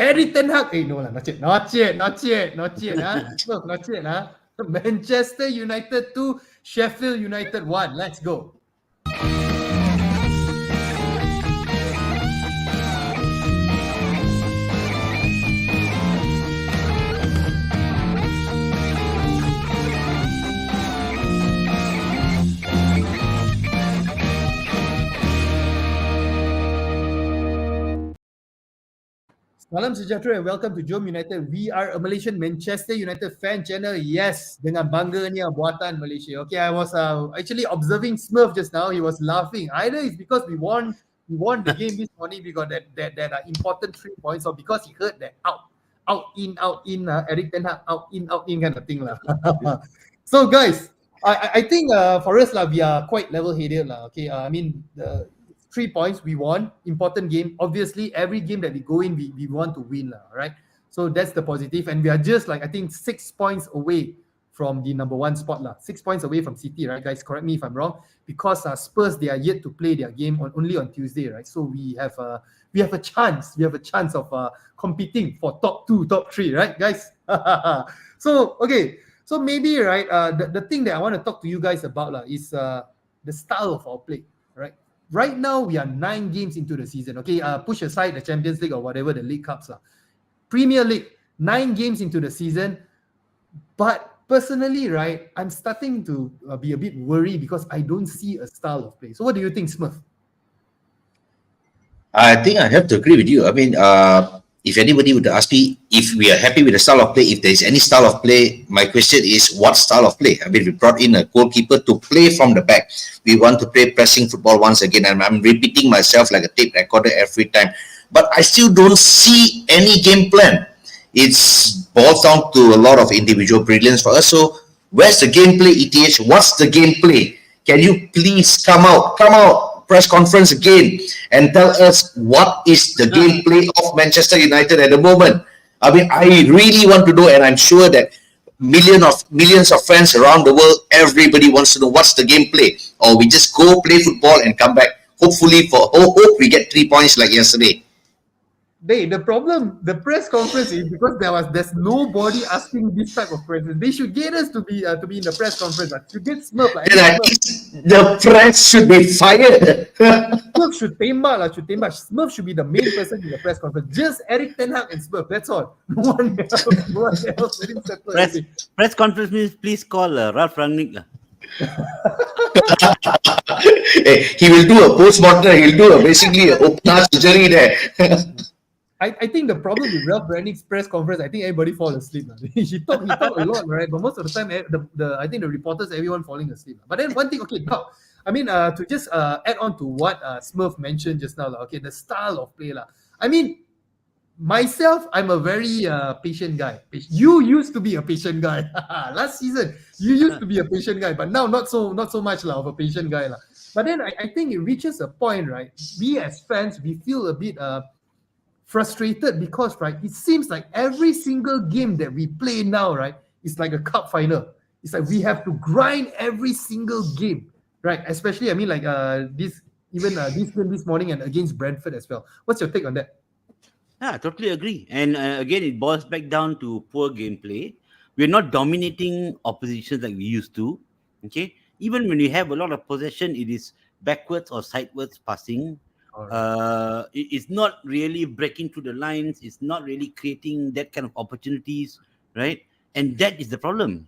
Erik Ten Hag, no lah, not yet, Look, not yet, Manchester United 2, Sheffield United 1. Let's go. Salam sejahtera and welcome to JomUnited. We are a Malaysian Manchester United fan channel. Yes, dengan bangganya Buatan Malaysia. Okay, I was actually observing Smurf just now. He was laughing. Either it's because we won the game this morning. We got that important 3 points, or because he heard that out in Erik Ten Hag out in kind of thing lah. So guys, I think for us lah, we are quite level-headed lah. Okay, I mean the 3 points, we won, important game. Obviously, every game that we go in, we want to win, right? So that's the positive. And we are just like, I think, 6 points away from the number 1 spot. 6 points away from City, right, guys? Correct me if I'm wrong. Because Spurs, they are yet to play their game only on Tuesday, right? So we have a chance. We have a chance of competing for top 2, top 3, right, guys? So, okay. So maybe, right, the thing that I want to talk to you guys about is the style of our play, right? Right now, we are 9 games into the season. Okay, push aside the Champions League or whatever the League Cups are. Premier League, 9 games into the season. But personally, right, I'm starting to be a bit worried because I don't see a style of play. So what do you think, Smurf? I think I have to agree with you. I mean, if anybody would ask me if we are happy with the style of play, if there is any style of play, my question is what style of play? I mean, we brought in a goalkeeper to play from the back. We want to play pressing football once again, and I'm repeating myself like a tape recorder every time. But I still don't see any game plan. It's boils down to a lot of individual brilliance for us. So where's the gameplay, ETH? What's the gameplay? Can you please come out, press conference again and tell us what is the gameplay of Manchester United at the moment? I mean, I really want to know, and I'm sure that millions of fans around the world, everybody wants to know what's the gameplay. Or we just go play football and come back. Hopefully, hope we get 3 points like yesterday. The problem, the press conference is because there's nobody asking this type of questions. They should get us to be in the press conference. To get Smurf, then I think the press should be fired. Smurf should tembak. Smurf should be the main person in the press conference. Just Erik Ten Hag and Smurf. That's all. No one else. Press conference means please call Ralph Rangnick. He will do a post-mortem. He'll do basically an open heart surgery there. I think the problem with Ralph Rangnick's press conference, I think everybody fall asleep. He talk a lot, right? But most of the time, I think the reporters, everyone falling asleep. But then one thing, okay, now, I mean, to just add on to what Smurf mentioned just now, okay, the style of play. I mean, myself, I'm a very patient guy. You used to be a patient guy. Last season, you used to be a patient guy, but now not so much of a patient guy. But then I think it reaches a point, right? We as fans, we feel a bit frustrated because, right, it seems like every single game that we play now, right, is like a cup final. It's like we have to grind every single game, right? Especially, I mean, like this game this morning and against Brentford as well. What's your take on that? Yeah, I totally agree. And again, it boils back down to poor gameplay. We're not dominating oppositions like we used to. Okay, even when we have a lot of possession, it is backwards or sideways passing. It's not really breaking through the lines. It's not really creating that kind of opportunities, right? And that is the problem.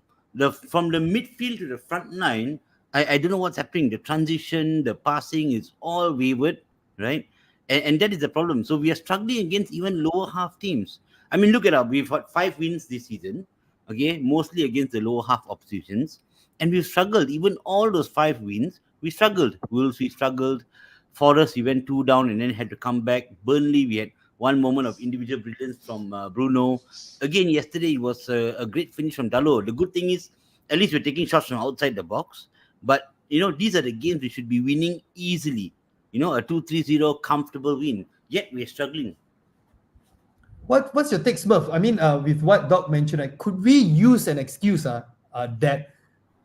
From the midfield to the front line, I don't know what's happening. The transition, the passing is all wayward, right? And that is the problem. So we are struggling against even lower half teams. I mean, look at us. We've had 5 wins this season, okay, mostly against the lower half oppositions. And we've struggled. Even all those 5 wins, we struggled. Wolves, we struggled. Forest, we went 2 down and then had to come back. Burnley, we had one moment of individual brilliance from Bruno. Again, yesterday it was a great finish from Dalot. The good thing is, at least we're taking shots from outside the box. But, you know, these are the games we should be winning easily. You know, a 2-3-0 comfortable win. Yet we're struggling. What's your take, Smurf? I mean, with what Doc mentioned, could we use an excuse that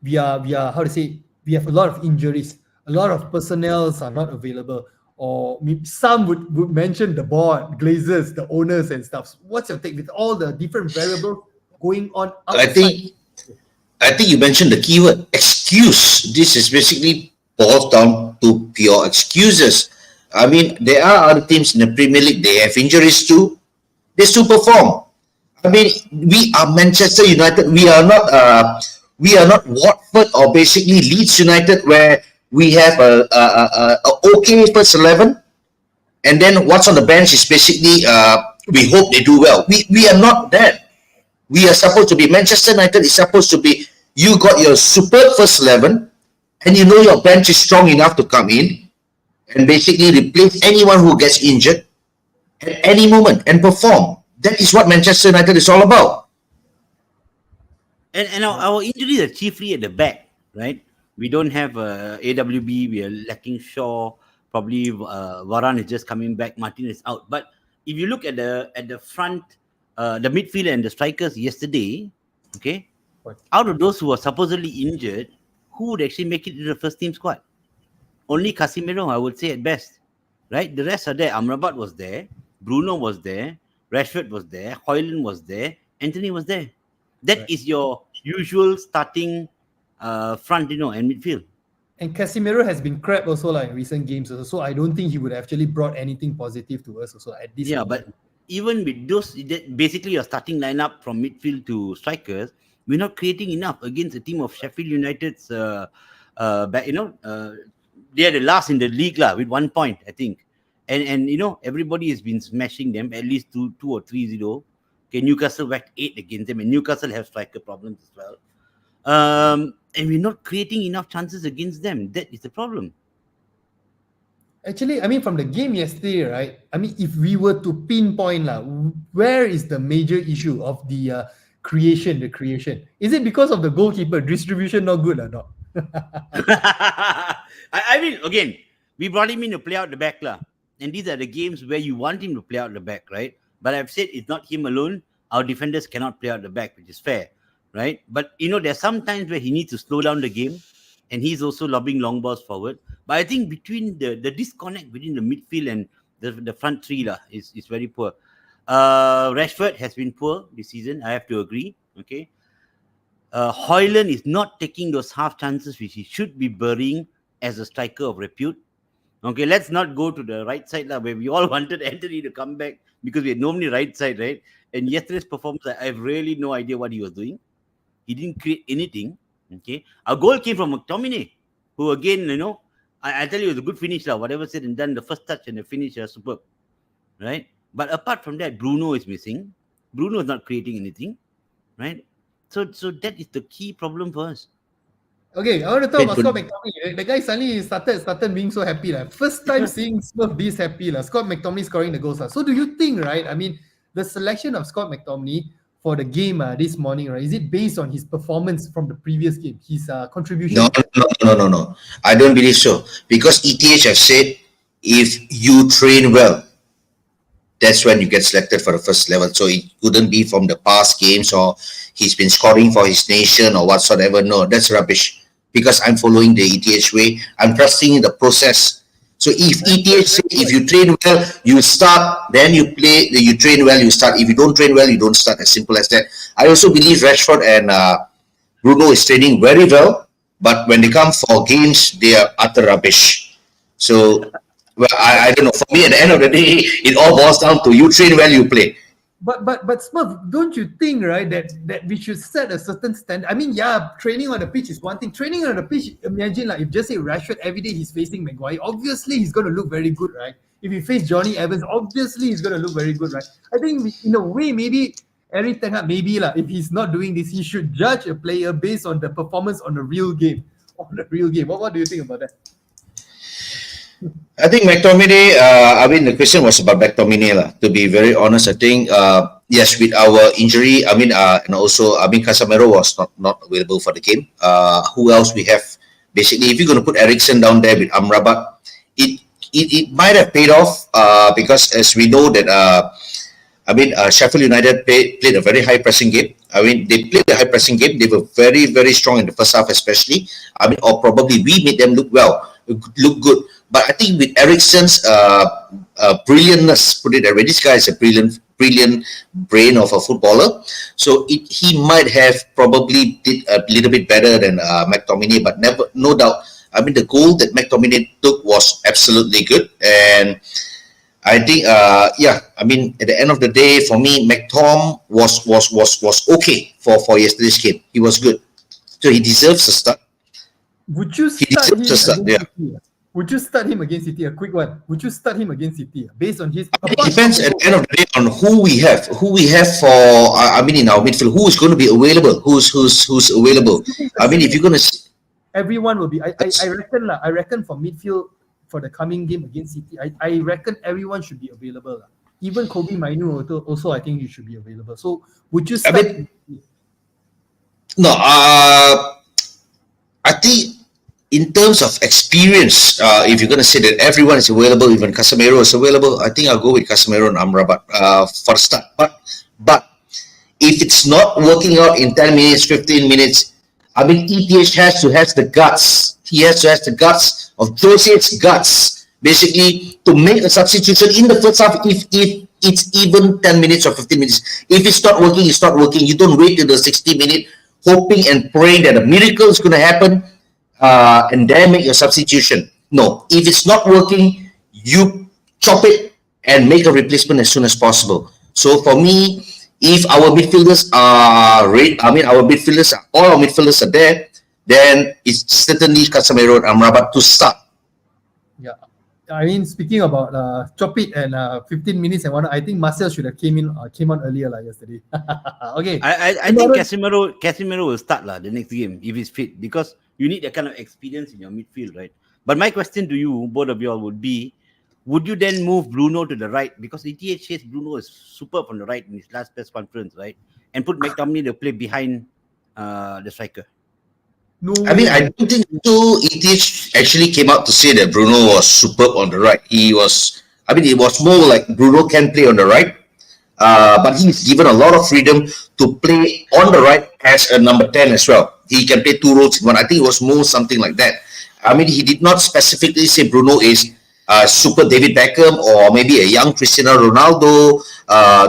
we are how to say, we have a lot of injuries, a lot of personnel are not available, or some would mention the board, glazers, the owners and stuff. What's your take with all the different variables going on I outside? think you mentioned the keyword excuse. This is basically boils down to pure excuses. I mean, there are other teams in the Premier League. They have injuries too. They still perform. I mean, we are Manchester United. We are not Watford or basically Leeds United, where we have a okay first 11, and then what's on the bench is basically we hope they do well. We are not that. We are supposed to be Manchester United is supposed to be you got your superb first 11, and you know your bench is strong enough to come in and basically replace anyone who gets injured at any moment and perform. That is what Manchester United is all about. And our injuries are chiefly at the back, right? We don't have AWB. We are lacking Shaw. Probably Varan is just coming back. Martin is out. But if you look at the front, the midfield and the strikers yesterday, okay, out of those who were supposedly injured, who would actually make it to the first team squad? Only Casemiro, I would say at best, right? The rest are there. Amrabat was there. Bruno was there. Rashford was there. Højlund was there. Anthony was there. That is your usual starting front, and midfield. And Casemiro has been crap also in recent games also, so I don't think he would actually brought anything positive to us also at this Yeah, moment. but even with those, basically your starting lineup from midfield to strikers, we're not creating enough against a team of Sheffield United's. They are the last in the league with 1 point, I think, and everybody has been smashing them at least 2 or 3-0. Okay, Newcastle whacked 8 against them, and Newcastle have striker problems as well. And we're not creating enough chances against them. That is the problem. Actually, I mean, from the game yesterday, right? I mean, if we were to pinpoint, where is the major issue of the creation? Is it because of the goalkeeper distribution not good or not? I mean, again, we brought him in to play out the back, and these are the games where you want him to play out the back, right? But I've said it's not him alone. Our defenders cannot play out the back, which is fair, right? But there's some times where he needs to slow down the game, and he's also lobbing long balls forward. But I think between the disconnect between the midfield and the front three is very poor. Rashford has been poor this season. I have to agree. Okay, Højlund is not taking those half chances which he should be burying as a striker of repute. Okay, let's not go to the right side where we all wanted Anthony to come back because we had normally right side, right? And yesterday's performance, I have really no idea what he was doing. He didn't create anything. Okay, our goal came from McTominay, who again, I tell you, it was a good finish. Whatever said and done, the first touch and the finish are superb, right? But apart from that, Bruno is missing. Bruno is not creating anything, right? So that is the key problem for us. Okay, I want to talk about Scott McTominay. The guy suddenly started being so happy. First time seeing Smurf this happy. Scott McTominay scoring the goals. So do you think, right? I mean, the selection of Scott McTominay for the game this morning, right? Is it based on his performance from the previous game? His contribution? No. I don't believe so. Because ETH have said if you train well, that's when you get selected for the first level. So it couldn't be from the past games or he's been scoring for his nation or whatsoever. No, that's rubbish. Because I'm following the ETH way. I'm trusting in the process. So if ETH say if you train well, you start, then you play, you train well, you start. If you don't train well, you don't start. As simple as that. I also believe Rashford and Bruno is training very well, but when they come for games, they are utter rubbish. So, well, I don't know. For me, at the end of the day, it all boils down to you train well, you play. But Smurf, don't you think, right, that we should set a certain standard? I mean, yeah, training on the pitch is one thing. Training on the pitch, imagine if just say Rashford every day he's facing Maguire, obviously he's going to look very good, right? If he face Johnny Evans, obviously he's going to look very good, right? I think in a way, maybe Eric Ten Hag, if he's not doing this, he should judge a player based on the performance on the real game. What do you think about that? I think McTominay, the question was about McTominay. To be very honest, I think, yes, with our injury, and also, Casemiro was not available for the game. Who else we have? Basically, if you're going to put Eriksen down there with Amrabat, it might have paid off because as we know that, Sheffield United played a very high pressing game. They played a high pressing game. They were very, very strong in the first half especially. Or probably we made them look good. But I think with Ericsson's brilliantness, put it that way, this guy is a brilliant brain of a footballer. So he might have probably did a little bit better than McTominay, but no doubt. I mean, the goal that McTominay took was absolutely good, and I think, I mean, at the end of the day, for me, McTom was okay for yesterday's game. He was good, so he deserves a start. Would you He start him deserves a against start. Yeah. City? Would you start him against City? A quick one. Would you start him against City based on his? It depends at the end of the day on who we have for. I mean, in our midfield, who is going to be available? Who's available? I mean, if you're going to, everyone will be. I reckon lah. I reckon for midfield for the coming game against City, I reckon everyone should be available lah. Even Kobe Mainu also I think he should be available. So would you start? No, I think in terms of experience, if you're going to say that everyone is available, even Casemiro is available, I think I'll go with Casemiro and Amrabat for start. But if it's not working out in 10 minutes, 15 minutes, I mean, ETH has to have the guts. He has to have the guts of Jose's guts, basically, to make a substitution in the first half if it's even 10 minutes or 15 minutes. If it's not working, it's not working. You don't wait till the 60 minute hoping and praying that a miracle is going to happen and then make your substitution. No, if it's not working, you chop it and make a replacement as soon as possible. So for me, if our midfielders are all our midfielders are there, then it's certainly Casemiro and Amrabat to start. Yeah, I mean, speaking about chop it and 15 minutes and whatnot, I think Marcel should have came on earlier yesterday. Okay. I think Casemiro will start the next game if he's fit, because you need that kind of experience in your midfield, right? But my question to you, both of you all, would be, would you then move Bruno to the right? Because ETH says Bruno is superb on the right in his last press conference, right? And put McTominay to play behind the striker. No, I mean, I don't think so. ETH actually came out to say that Bruno was superb on the right. It was more like Bruno can play on the right, but he's given a lot of freedom to play on the right as a number 10 as well. He can play two roles in one. I think it was more something like that. I mean, he did not specifically say Bruno is super David Beckham or maybe a young Cristiano Ronaldo.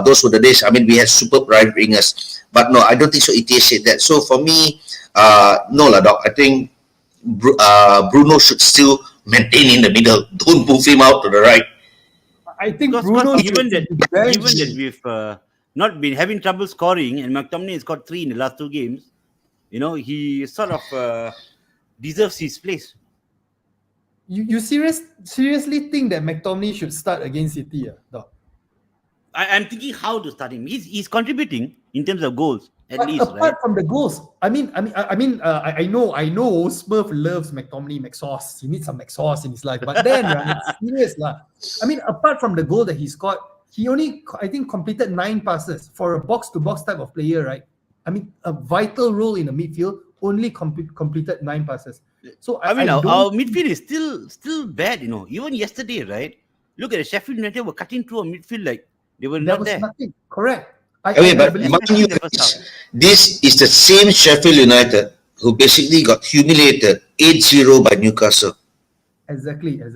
Those were the days. I mean, we had super right wingers. But no, I don't think so. ETH said that. So for me, no, Doc. I think Bruno should still maintain in the middle. Don't move him out to the right. I think Because Bruno, given that we've not been having trouble scoring, and McTominay has got 3 in the last 2 games, he sort of deserves his place. you seriously think that McTominay should start against City, Doc? I'm thinking how to start him. He's contributing in terms of goals, at But least, apart right? from the goals, I know Smurf loves McTominay, McSauce. He needs some McSauce in his life. But then, right, serious lah. I mean, apart from the goal that he scored, he only, I think, completed 9 passes for a box-to-box type of player, right? I mean, a vital role in the midfield, only completed 9 passes. So I mean, our midfield is still bad, Even yesterday, right? Look at the Sheffield United were cutting through a midfield like they were there not was there. nothing. Correct. But believe mind you, this is the same Sheffield United who basically got humiliated 8-0 by Newcastle. exactly. I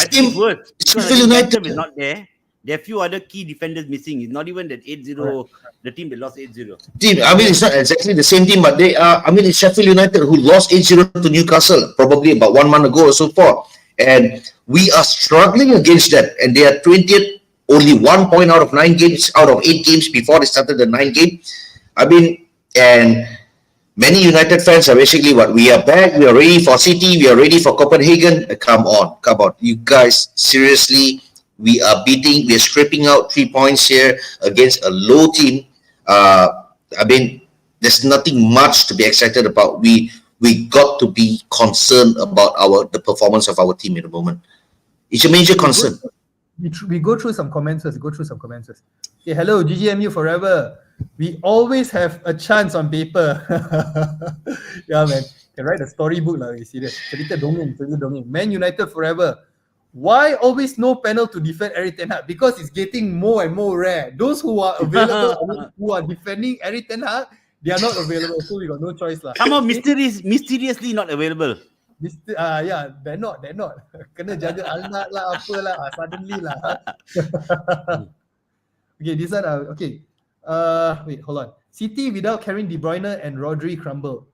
think it's worse. Because Sheffield the United momentum is not there. There are a few other key defenders missing. It's not even that 8-0, the team that lost 8-0. team. I mean, it's not exactly the same team, but they are. I mean, it's Sheffield United who lost 8-0 to Newcastle probably about 1 month ago or so forth. And we are struggling against that. And they are 20th, only 1 point out of 9 games, out of 8 games before they started the 9th game. I mean, and many United fans are basically what? We are back, we are ready for City, we are ready for Copenhagen. Come on. You guys, seriously, we are scraping out 3 points here against a low team. I mean, there's nothing much to be excited about. We got to be concerned about the performance of our team at the moment. It's a major concern. We go through some comments first. Okay, hello, GGMU forever. We always have a chance on paper. Yeah, man. Can write a storybook lah. Serious. Cerita dongeng. Man United forever. Why always no panel to defend Eric Ten Hag? Because it's getting more and more rare. Those who are available, who are defending Eric Ten Hag, they are not available. So we got no choice lah. Somehow mysteriously not available. Yeah, they're not. Kena jaga Alnat lah, apalah, suddenly lah. Okay, this one, okay. Wait, hold on. City without Kevin De Bruyne and Rodri crumble.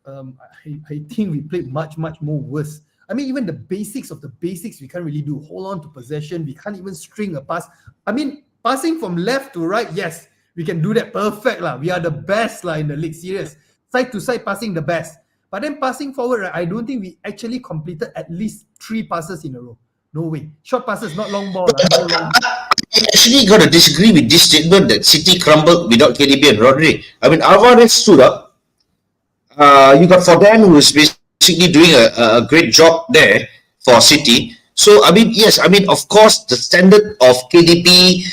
I think we played much more worse. I mean, even the basics of the basics we can't really do. Hold on to possession. We can't even string a pass. I mean, passing from left to right, yes, we can do that perfect lah. We are the best lah in the league. Serious, side to side passing the best. But then passing forward, right, I don't think we actually completed at least 3 passes in a row. No way. Short passes, not long ball. No long. I actually got to disagree with this statement that City crumbled without KDB and Rodri. I mean, Alvarez stood up. You got Foden, who is basically doing a great job there for City. So, I mean, yes, I mean, of course, the standard of KDB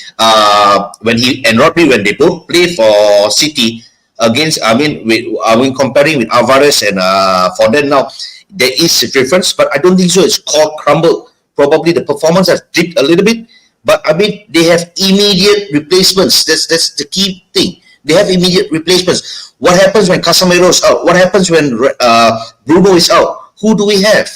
when he and Rodri, when they both play for City against, comparing with Alvarez and Foden now, there is a difference, but I don't think so. It's called crumble. Probably the performance has dipped a little bit, but I mean, they have immediate replacements. That's the key thing. They have immediate replacements. What happens when Casemiro is out? What happens when Bruno is out? Who do we have?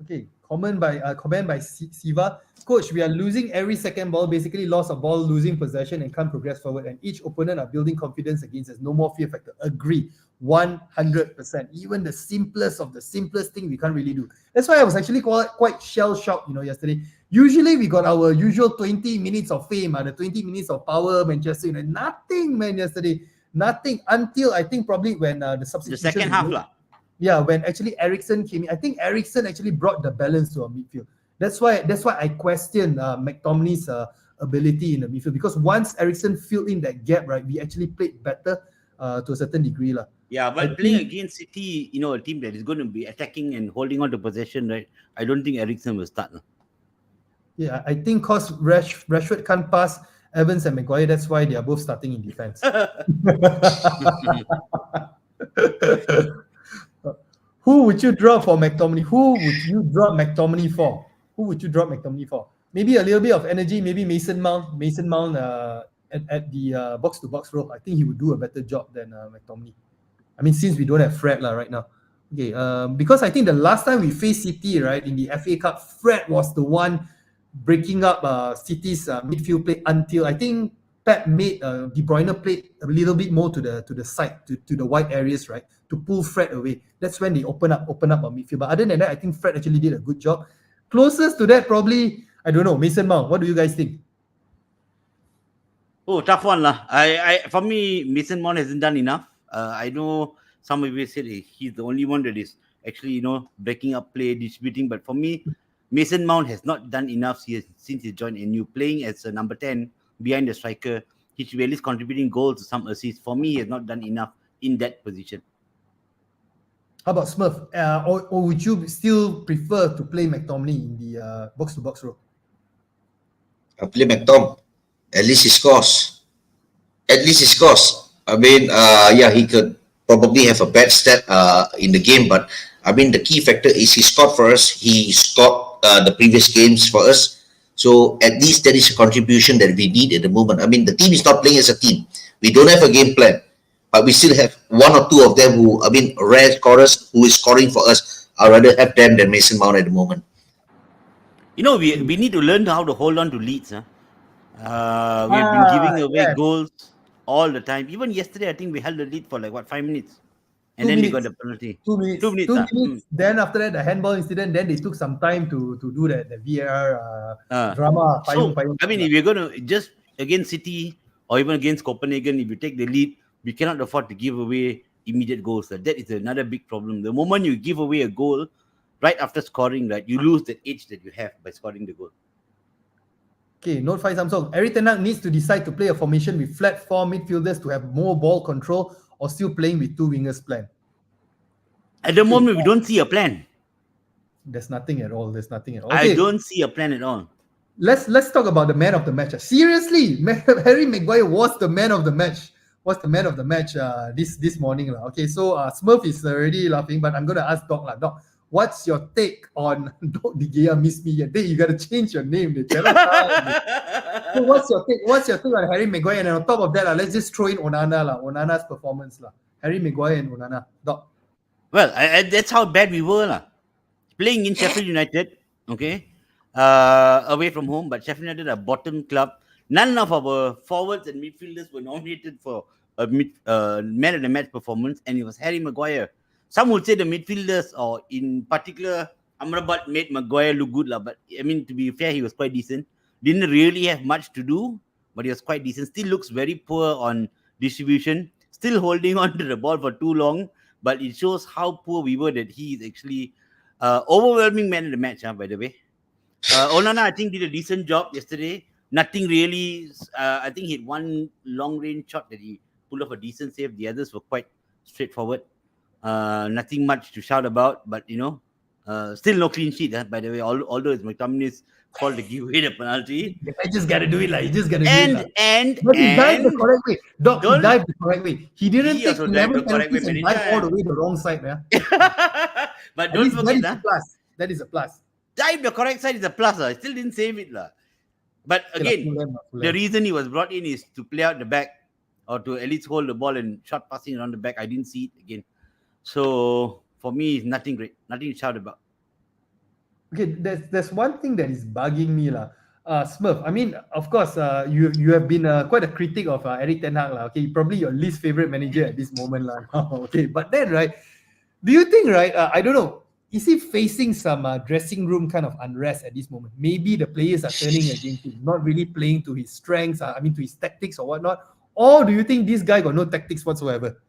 Okay, comment by Siva. Coach, we are losing every second ball, basically loss of ball, losing possession and can't progress forward. And each opponent are building confidence against us. No more fear factor. Agree. 100%. Even the simplest of the simplest thing we can't really do. That's why I was actually quite shell-shocked, yesterday. Usually we got our usual 20 minutes of fame, the 20 minutes of power, Manchester United. Nothing, man, yesterday. Nothing until I think probably when the substitution. The second half lah. Yeah, when actually Eriksen came in. I think Eriksen actually brought the balance to our midfield. That's why I question McTominay's ability in the midfield, because once Eriksen filled in that gap, right, we actually played better to a certain degree lah. Yeah, but playing against City, a team that is going to be attacking and holding on to possession, right? I don't think Eriksen will start. Yeah, I think because Rashford can't pass Evans and Maguire, that's why they are both starting in defense. Who would you drop for McTominay? Who would you drop McTominay for? Maybe a little bit of energy, maybe Mason Mount at the box-to-box role. I think he would do a better job than McTominay. I mean, since we don't have Fred right now. Okay, because I think the last time we faced City, right, in the FA Cup, Fred was the one breaking up City's midfield play until I think Pep made De Bruyne play a little bit more to the side, to the wide areas, right, to pull Fred away. That's when they open up our midfield. But other than that, I think Fred actually did a good job. Closest to that, probably, I don't know, Mason Mount. What do you guys think? Oh, tough one lah. For me, Mason Mount hasn't done enough. I know some of you said he's the only one that is actually, breaking up play, distributing. But for me, Mason Mount has not done enough since he joined NU, playing as a number 10 behind the striker. He should be at least contributing goals to some assists. For me, he has not done enough in that position. How about Smurf? Or would you still prefer to play McTominay in the box-to-box role? I play McTom. At least he scores. I mean, he could probably have a bad stat in the game, but I mean, the key factor is he scored for us. He scored the previous games for us. So at least that is a contribution that we need at the moment. I mean, the team is not playing as a team. We don't have a game plan, but we still have one or two of them who, I mean, rare scorers who is scoring for us. I'd rather have them than Mason Mount at the moment. We need to learn how to hold on to leads. We've been giving away goals all the time. Even yesterday, I think we held the lead for 5 minutes. And then they got the penalty. 2 minutes. 2 minutes. 2 minutes. Then after that, the handball incident, then they took some time to do the VAR drama. I mean, if you're going to just against City or even against Copenhagen, if you take the lead, we cannot afford to give away immediate goals. That is another big problem. The moment you give away a goal right after scoring, right, you lose the edge that you have by scoring the goal. Okay, note 5 Samsung. Eric Ten Hag needs to decide to play a formation with flat 4 midfielders to have more ball control, or still playing with 2 wingers plan. At the moment, we don't see a plan. There's nothing at all. Okay. I don't see a plan at all. Let's talk about the man of the match. Seriously, Harry Maguire was the man of the match. This morning. Okay, so Smurf is already laughing, but I'm going to ask Doc. Doc, what's your take on Doc De Gea miss me yet? You got to change your name. So what's your take on Harry Maguire? And on top of that, let's just throw in Onana's performance. Harry Maguire and Onana. Doc. Well, that's how bad we were, lah. Playing in Sheffield United, okay, away from home, but Sheffield United are bottom club. None of our forwards and midfielders were nominated for a man of the match performance, and it was Harry Maguire. Some would say the midfielders, or in particular, Amrabat made Maguire look good, lah. But I mean, to be fair, he was quite decent. Didn't really have much to do, but he was quite decent. Still looks very poor on distribution. Still holding on to the ball for too long, but it shows how poor we were that he is actually overwhelming man of the match, by the way. Onana, I think, did a decent job yesterday. Nothing really. I think he had one long range shot that he pulled off a decent save. The others were quite straightforward. Nothing much to shout about, but still no clean sheet. By the way, although it's McTominay's fault to give away the penalty. I just gotta do it, like. You just gotta do it, And But he dived the correct way. Doc, he Don't- dived the correct way. He didn't He take also dived 11 the correct way penalties and many dive all the times. way the wrong side, man. But At don't least that forget is that. a plus. That is a plus. Dive the correct side is a plus. I still didn't save it. But again, the reason he was brought in is to play out the back, or to at least hold the ball and shot passing around the back. I didn't see it again. So for me, it's nothing great. Nothing to shout about. Okay, there's one thing that is bugging me, lah. Smurf, I mean, of course, you have been quite a critic of Eric Ten Hag, lah. Okay, probably your least favorite manager at this moment, lah. Okay, but then, right, do you think, right, I don't know, is he facing some dressing room kind of unrest at this moment? Maybe the players are turning against him, not really playing to his strengths, I mean, to his tactics or whatnot. Or do you think this guy got no tactics whatsoever?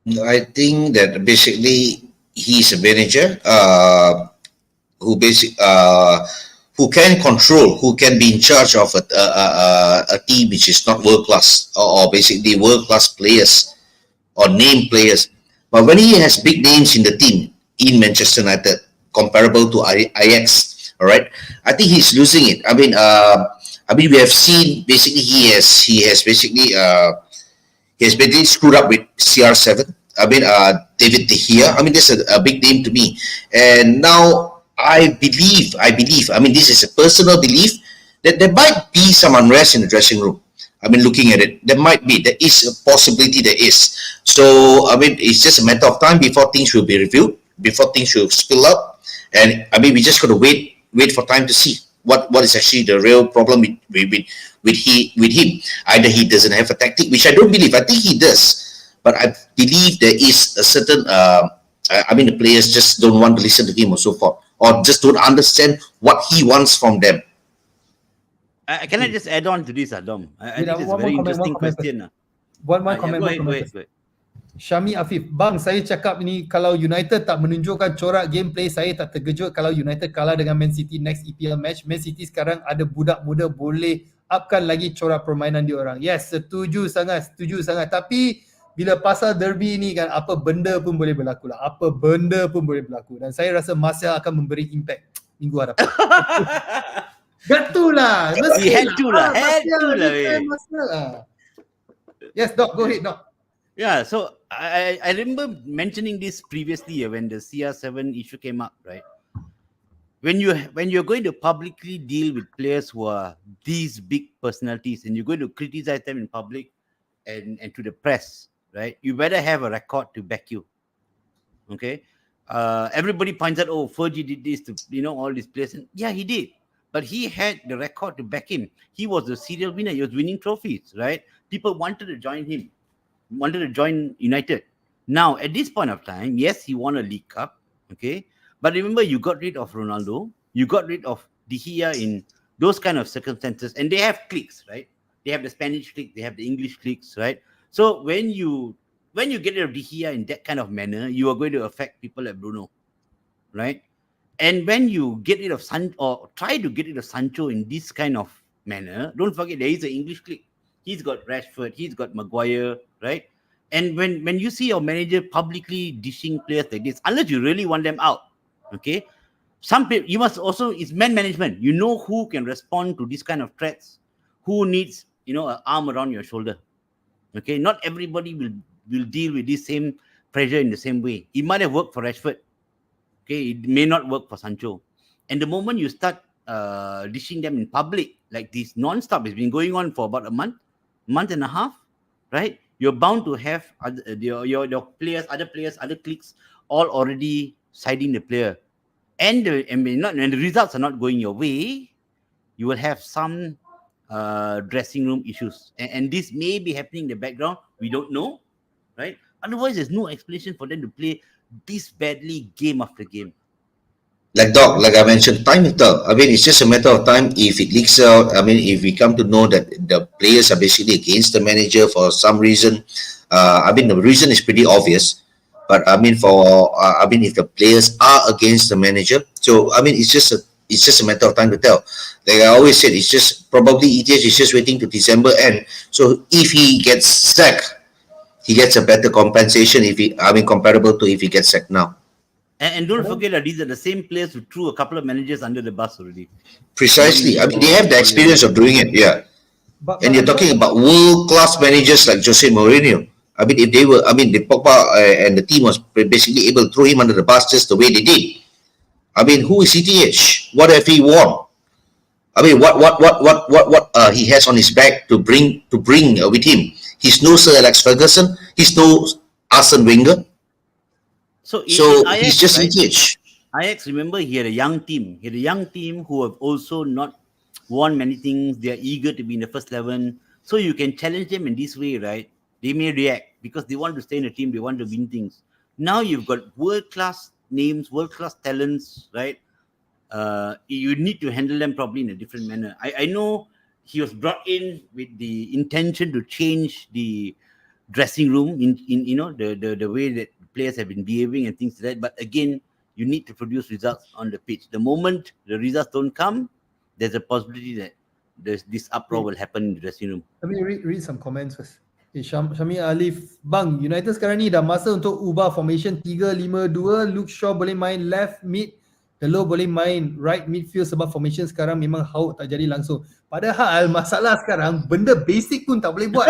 I think that basically he's a manager who can control, who can be in charge of a team which is not world class, or basically world class players or name players. But when he has big names in the team in Manchester United, comparable to Ajax, all right, I think he's losing it. I mean, we have seen basically he has basically screwed up with CR7. I mean, David De Gea. I mean, that's a big name to me. And now I believe, I mean, this is a personal belief that there might be some unrest in the dressing room. I mean, looking at it, there might be. There is a possibility there is. So, I mean, it's just a matter of time before things will be reviewed, before things will spill up. And, I mean, we just got to wait for time to see what is actually the real problem with him. Either he doesn't have a tactic, which I don't believe. I think he does. But I believe there is a certain, I mean, the players just don't want to listen to him or so forth, or just don't understand what he wants from them. Can I just add on to this, Dom? I think it's a one very more comment, interesting one comment. question. One Go comment. ahead. Syami Afif, bang, saya cakap ni kalau United tak menunjukkan corak gameplay, saya tak terkejut kalau United kalah dengan Man City next EPL match. Man City sekarang ada budak muda, boleh upkan lagi corak permainan dia orang. Yes, setuju sangat. Tapi bila pasal derby ni kan, apa benda pun boleh berlaku lah. Dan saya rasa Martial akan memberi impact minggu hadapan. Gatulah. He had to lah. Yes, Doc, go ahead, Doc. Yeah, so I remember mentioning this previously when the CR7 issue came up, right? When you're going to publicly deal with players who are these big personalities and you're going to criticize them in public and to the press, right? You better have a record to back you. Okay? Everybody points out, oh, Fergie did this to all these players. And yeah, he did. But he had the record to back him. He was the serial winner. He was winning trophies, right? People wanted to join him, wanted to join United. Now, at this point of time, yes, he won a League Cup, okay? But remember, you got rid of Ronaldo. You got rid of De Gea in those kind of circumstances. And they have cliques, right? They have the Spanish clique. They have the English cliques, right? So when you get rid of De Gea in that kind of manner, you are going to affect people like Bruno, right? And when you get rid of try to get rid of Sancho in this kind of manner, don't forget there is an English clique. He's got Rashford, he's got Maguire, right? And when you see your manager publicly dishing players like this, unless you really want them out, okay? Some people, you must also, it's man management. You know who can respond to this kind of threats, who needs, an arm around your shoulder. Okay, not everybody will deal with this same pressure in the same way. It might have worked for Rashford. Okay, it may not work for Sancho. And the moment you start dishing them in public, like this non-stop, it's been going on for about a month and a half, right? you're bound to have your players, other cliques, all already siding the player, and the results are not going your way. You will have some dressing room issues, and this may be happening in the background. We don't know, right? Otherwise, there's no explanation for them to play this badly game after game. Like I mentioned, time will tell. I mean, it's just a matter of time if it leaks out. I mean, if we come to know that the players are basically against the manager for some reason, I mean, the reason is pretty obvious. But I mean, if the players are against the manager, so I mean, it's just a matter of time to tell. Like I always said, it's just probably ETH is just waiting to December end. So if he gets sacked, he gets a better compensation comparable to if he gets sacked now. And don't forget that these are the same players who threw a couple of managers under the bus already. Precisely. I mean, they have the experience of doing it. Yeah. And you're talking about world-class managers like Jose Mourinho. I mean, if they were, I mean, the Pogba and the team was basically able to throw him under the bus just the way they did. I mean, who is ETH? What have he won? I mean, what he has on his back to bring with him? He's no Sir Alex Ferguson. He's no Arsene Wenger. So he's just ETH. Ajax, remember, he had a young team. He had a young team who have also not won many things. They are eager to be in the first 11. So you can challenge them in this way, right? They may react because they want to stay in the team. They want to win things. Now you've got world-class names, world-class talents, right? You need to handle them probably in a different manner. I know he was brought in with the intention to change the dressing room in the way that players have been behaving and things like that. But again, you need to produce results on the pitch. The moment the results don't come, there's a possibility that this uproar will happen in the dressing room. Let me read some comments first. Okay, Syami Alif, Bang, United sekarang ni dah masa untuk ubah formation 3-5-2. Luke Shaw boleh main left mid, Telo boleh main right midfield sebab formation sekarang memang hauk tak jadi langsung. Padahal masalah sekarang benda basic pun tak boleh buat.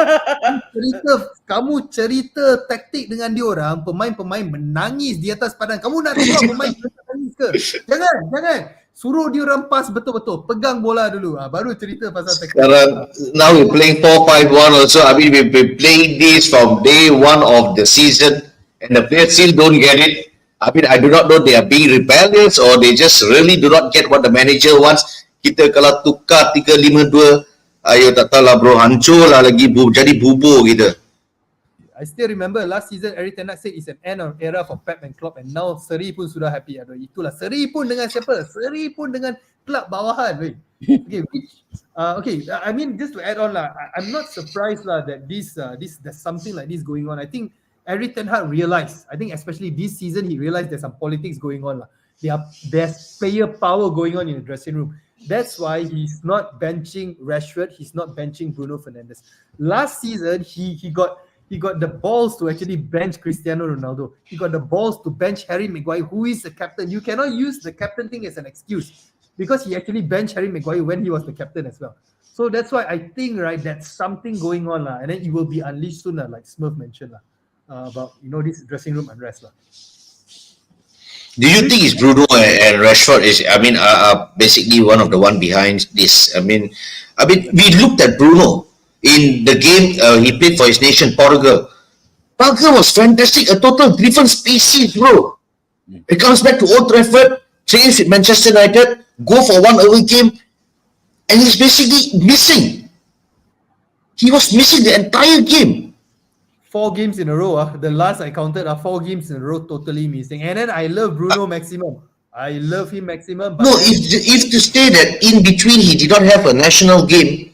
Kamu cerita taktik dengan diorang, pemain-pemain menangis di atas padang. Kamu nak tengok pemain menangis ke? Jangan. Suruh diorang pass betul-betul. Pegang bola dulu. Baru cerita pasal taktik. Sekarang, now we're playing 4-5-1 also. I mean, we've been playing this from day one of the season and the players still don't get it. I mean, I do not know they are being rebellious or they just really do not get what the manager wants. Kita kalau tukar 3-5-2, ayo tak tahu lah bro, hancur lah lagi jadi bubur kita. I still remember last season Eric Ten Hag said it's an end of era for Pep and Klopp, and now Seri pun sudah happy. Itulah Seri pun dengan siapa? Seri pun dengan klub bawahan. Okay, I mean, just to add on lah, I'm not surprised lah that there's something like this going on. I think Eric Ten Hag realized, I think especially this season, he realized there's some politics going on lah. There's player power going on in the dressing room. That's why he's not benching Rashford. He's not benching Bruno Fernandes. Last season, he got the balls to actually bench Cristiano Ronaldo. He got the balls to bench Harry Maguire, who is the captain. You cannot use the captain thing as an excuse because he actually benched Harry Maguire when he was the captain as well. So that's why I think, right, that's something going on lah, and then it will be unleashed soon, like Smurf mentioned lah, about this dressing room unrest lah. Do you think it's Bruno and Rashford is, basically one of the one behind this? I mean, we looked at Bruno in the game he played for his nation, Portugal. Portugal was fantastic, a total different species, bro. It comes back to Old Trafford, trains with Manchester United, go for one away game, and he's basically missing. He was missing the entire game. 4 games in a row. The last I counted are 4 games in a row totally missing. And then I love Bruno maximum. I love him maximum. But no, if to say that in between he did not have a national game,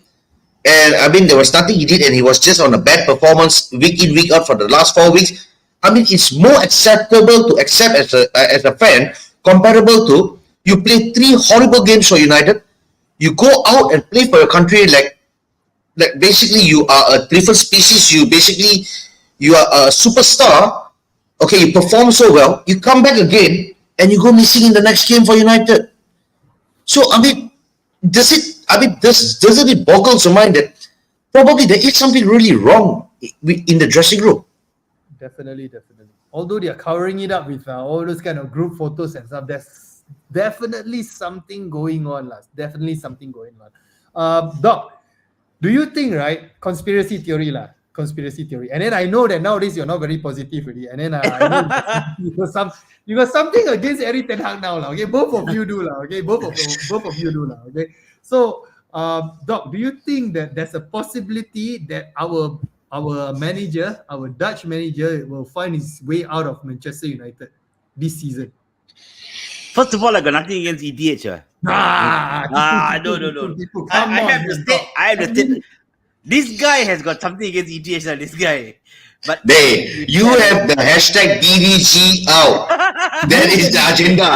and I mean there was nothing he did, and he was just on a bad performance week in week out for the last 4 weeks. I mean it's more acceptable to accept as a fan comparable to you play 3 horrible games for United, you go out and play for your country like basically you are a different species. You are a superstar, okay, you perform so well, you come back again, and you go missing in the next game for United. So, I mean, doesn't it boggle your mind that probably there is something really wrong in the dressing room? Definitely. Although they are covering it up with all those kind of group photos and stuff, there's definitely something going on. Doc, do you think, right, conspiracy theory conspiracy theory. And then I know that nowadays you're not very positive already. And then I know you got something against Eric Ten Hag now, lah. Okay, both of you do, lah. Okay, both of you do, lah. Okay, so Doc, do you think that there's a possibility that our manager, our Dutch manager, will find his way out of Manchester United this season? First of all, I got nothing against ETH. No. I have to state. This guy has got something against ETH. This guy. But you have the hashtag BVG out. That is the agenda.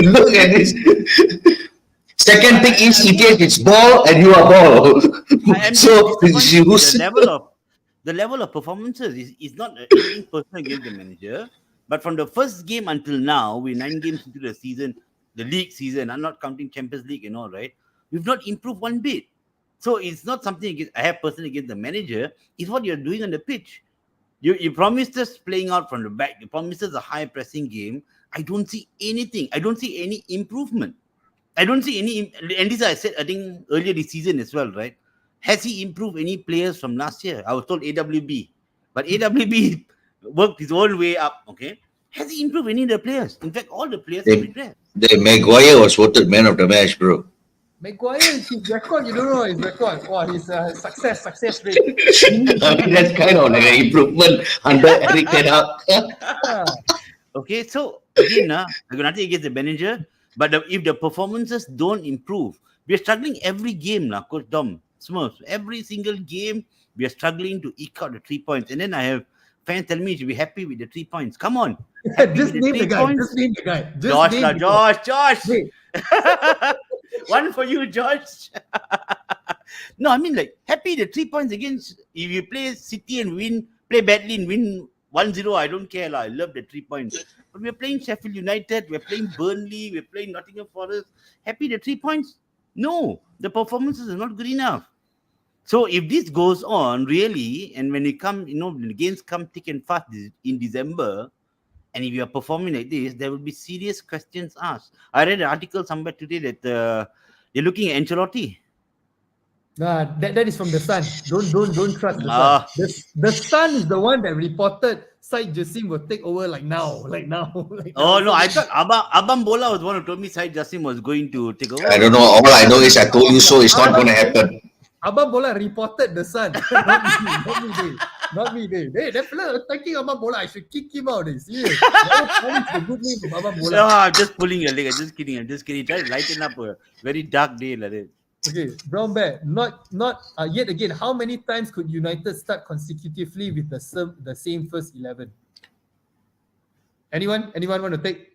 Look at this. Second thing is ETH, it's ball and you are ball. So the level of performances is not anything personal against the manager. But from the first game until now, we're 9 games into the season, the league season. I'm not counting Champions League and all, right? We've not improved one bit. So it's not something I have personally against the manager. It's what you're doing on the pitch. You promised us playing out from the back. You promised us a high pressing game. I don't see anything. I don't see any improvement. I don't see any. And this I said, I think earlier this season as well, right? Has he improved any players from last year? I was told AWB, but AWB worked his own way up. Okay, has he improved any of the players? In fact, all the players have regressed. The Maguire was voted man of the match, bro. Maguire, his record, you don't know his record. Wow, his success rate. That's kind of like an improvement under Eric Ten Hag. Okay, so again, I got nothing against the manager, but if the performances don't improve, we are struggling every game, Coach Dom Smurfs. Every single game, we are struggling to eke out the 3 points. And then I have fans telling me you should be happy with the 3 points. Come on. Just name the guy. Just name the guy. Josh. One for you, Josh. No, I mean, like, happy the 3 points against, if you play City and win, play badly and win 1-0, I don't care. I love the 3 points. But we're playing Sheffield United, we're playing Burnley, we're playing Nottingham Forest. Happy the 3 points? No, the performances are not good enough. So if this goes on, really, and when it come, the games come thick and fast in December, and if you are performing like this, there will be serious questions asked. I read an article somewhere today that they're looking at Ancelotti. That is from the Sun. Don't trust the Sun. The Sun is the one that reported Syed Jassim will take over like now. Oh no, I thought Abang Bola was the one who told me Syed Jassim was going to take over. I don't know. All I know is I told you so. It's not going to happen. Abang Bola reported the Sun. Not me. That fella attacking Abang Bola. I should kick him out. Serious. That is the good name of Abang Bola. No, I'm just pulling your leg. I'm just kidding. Try to lighten up a very dark day like that. Okay, Brown Bear. Not yet again. How many times could United start consecutively with the same first 11? Anyone want to take?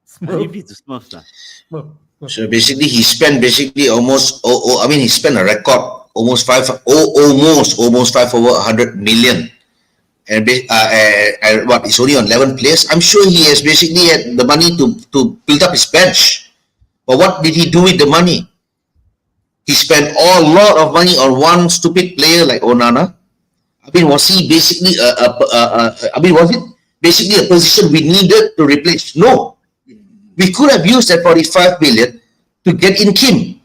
Smurf. So basically, he spent almost. he spent a record almost over 100 million, and it's only on 11 players. I'm sure he has basically had the money to build up his bench, but what did he do with the money? He spent a lot of money on one stupid player like Onana. Was he basically was it basically a position we needed to replace? No. We could have used that 45 million to get in Kim,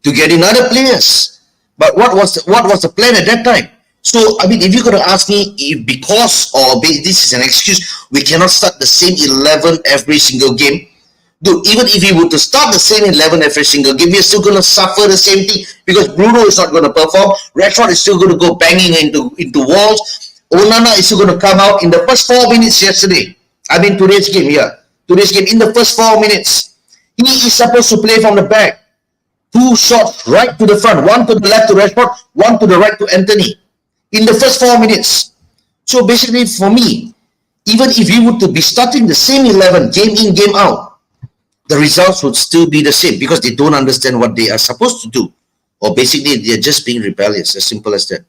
to get in other players. But what was the plan at that time? So, if you're going to ask me if this is an excuse, we cannot start the same 11 every single game. Dude, even if we were to start the same 11 every single game, we're still going to suffer the same thing because Bruno is not going to perform. Rashford is still going to go banging into walls. Onana is still going to come out in the first 4 minutes yesterday. Today's game, in the first 4 minutes, he is supposed to play from the back. 2 shots right to the front, one to the left to Rashford, one to the right to Anthony. In the first 4 minutes. So basically, for me, even if you were to be starting the same 11, game in, game out, the results would still be the same because they don't understand what they are supposed to do. Or basically, they're just being rebellious, as simple as that.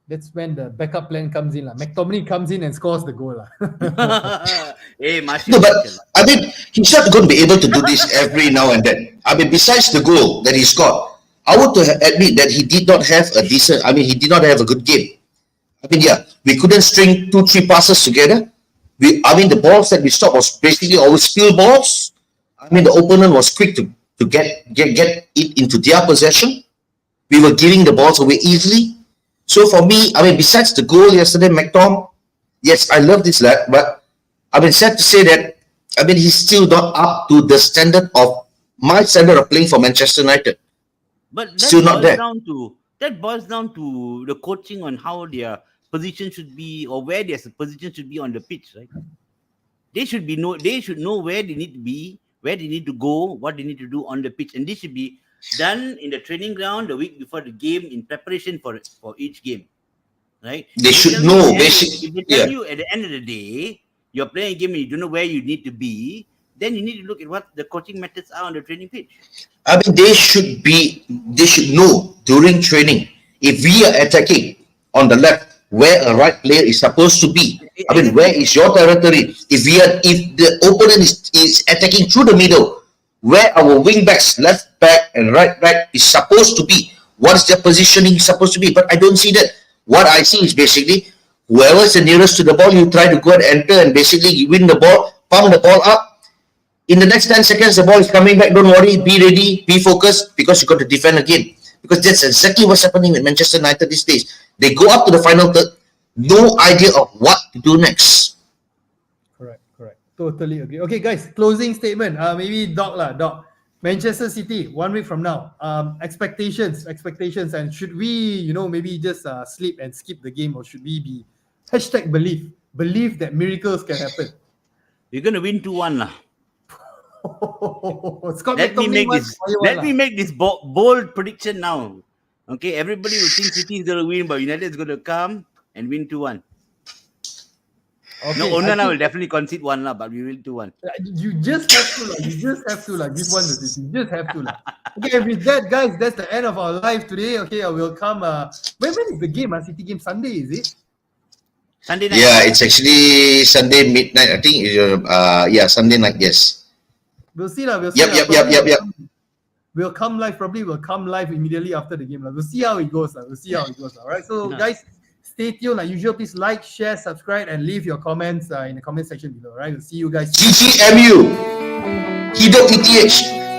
That's when the backup plan comes in. McTominay comes in and scores the goal. Hey, no, but he's not going to be able to do this every now and then. Besides the goal that he scored, I would admit that he did not have he did not have a good game. We couldn't string 2-3 passes together. The balls that we stopped was basically always spill balls. The opponent was quick to get it into their possession. We were giving the balls away easily. So for me, I mean, besides the goal yesterday, McTom, yes, I love this lad, but I mean, sad to say that, I mean, he's still not up to the standard of my standard of playing for Manchester United. But Still not there. that boils down to the coaching on how their position should be, or where their position should be on the pitch, right? They should know where they need to be, where they need to go, what they need to do on the pitch, and this should be done in the training ground the week before the game in preparation for each game, right? They If should tell you know, at the end of basic, if they tell yeah. you at the end of the day you're playing a game and you don't know where you need to be, then you need to look at what the coaching methods are on the training pitch. I mean, they should know during training if we are attacking on the left where a right player is supposed to be. I mean, where is your territory? If the opponent is attacking through the middle, where our wing backs, left back and right back is supposed to be, what is their positioning supposed to be? But I don't see that. What I see is basically whoever is the nearest to the ball, you try to go and enter and basically you win the ball, pump the ball up. In the next 10 seconds, the ball is coming back. Don't worry, be ready, be focused, because you got to defend again. Because that's exactly what's happening with Manchester United these days. They go up to the final third, no idea of what to do next. Correct. Totally agree. Okay, guys, closing statement. Maybe Doc. Manchester City, 1 week from now. Expectations, and should we, maybe just sleep and skip the game, or should we be believe that miracles can happen? You're gonna win 2-1 lah. Scott Let me McTominay make this bold prediction now. Okay, everybody will think City is gonna win, but United is gonna come and win 2-1. Okay, No, Onana will definitely concede 1 lah, but we will 2-1. You just have to give one to City. You just have to Okay, with that, guys, that's the end of our live today. Okay, I will come. When is the game? City game Sunday, is it? Sunday night. Yeah, it's actually Sunday midnight. I think. Sunday night. Yes. We'll see lah. Yep. We'll come live. Probably we'll come live immediately after the game. We'll see how it goes. All right. So guys, stay tuned. Like usual, please like, share, subscribe, and leave your comments in the comment section below. All right. We'll see you guys. GGMU. Hidup ETH.